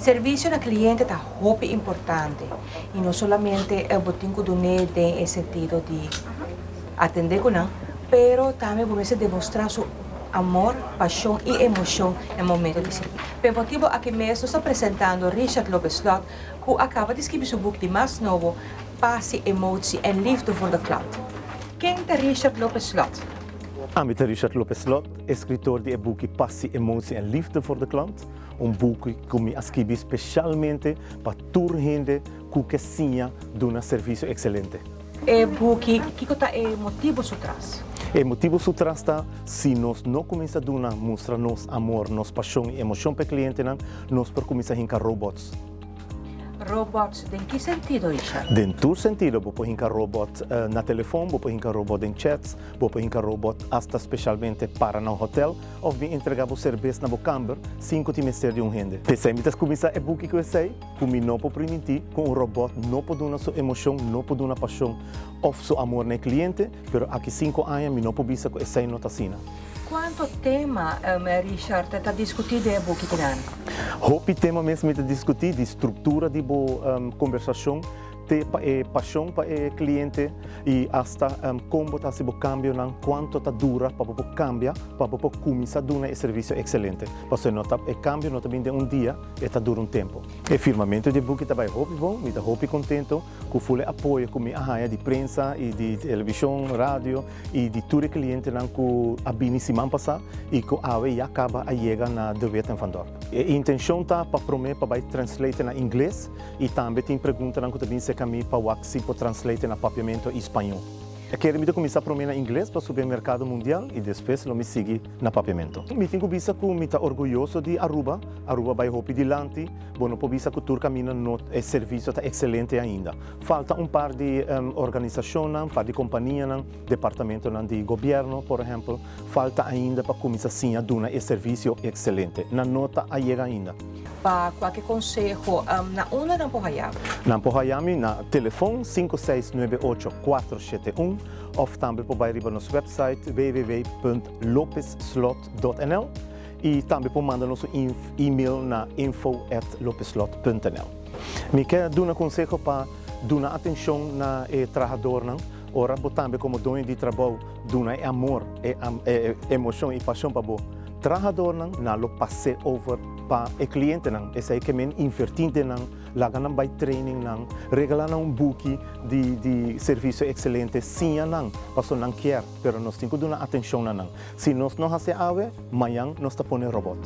Servicio al cliente è molto importante e non solamente è botinco donare nel sentido di atender con noi, però también puede demostrar su amor, pasión y emoción nel momento di servir. Per motivo a che me sto presentando Richard Lopez Slot, che acaba di scrivere su boek di mas novo, Passie, Emotie en Liefde voor de Klant. Quem é Richard Lopez Slot? Ik ben Richard Lopez Slot, escritor di boek Passie, Emotie en Liefde voor de Klant. Un boek che mi ha scritto specialmente per tutte le gente che segna di un servizio eccellente. E boek, che cosa è il motivo su trás? Il motivo su trás sta, se nós não começamos a mostrar nosso amor, nossa paixão e emoção para o cliente, nós por começar a hincar robots. Robots, in che sentido, Richard? In todo sentido, você hincar robot na telefone, você hincar robot em chats, você hincar robot hasta specialmente para um hotel, ou bem entregar o serviço na sua câmara, 5 minutos de gente. Pensei, mas começar a book que eu sei, como não pode permitir, com um robot não pode dar sua emoção, não pode dar paixão, ou seu amor no cliente, mas aqui 5 anos, não pode ver que essa não está assim. Quanto tema, Richard, está discutido em book que não? O tema mesmo é discutir de estrutura de conversação, ter paixão para o cliente e até como está se cambio, quanto está dura para você cambiar, para você começar a dar um serviço excelente. Porque não o cambio não também de dia, está dura tempo. O firmamento de book está bem bom, me está contento, com o apoio com a área de prensa e de televisão, rádio e de todo cliente que a bem semana passada e que a acaba a chegar na de Wettenvandorp. A intenção está para prometer para translate na inglês e também tem perguntas que também se caminha para o se pode translate na papiamento em espanhol. Eu quero começar a prometer na inglês para o supermercado mundial e depois eu me seguir na papiamento. Eu tenho visto que eu estou orgulhoso de Aruba. Aruba vai hopi dilante. Bueno, por visto que o caminho no serviço está excelente ainda. Falta par de organizações, par de companhias, departamentos de governo, por exemplo. Falta ainda para começar sim a dar serviço excelente. Na nota a chega ainda. Para qualquer conselho, na una não pode ir? Na Pohayami, na telefone 5698-471 ou também pode ir no nosso website www.lopezslot.nl e também pode mandar nosso e-mail na info@lopezslot.nl. Me quero dar um conselho para dar atenção na trabalhador. Ora, também como dono de trabalho, dar amor, emoção e paixão para o trabalhador, não lo passe over para o cliente. Esse é que me invertindo, lagan by training, regalan book de serviço excelente, sim, porque não quer, mas nós temos que dar atenção. Se nós não fazemos algo, amanhã nós estamos robot.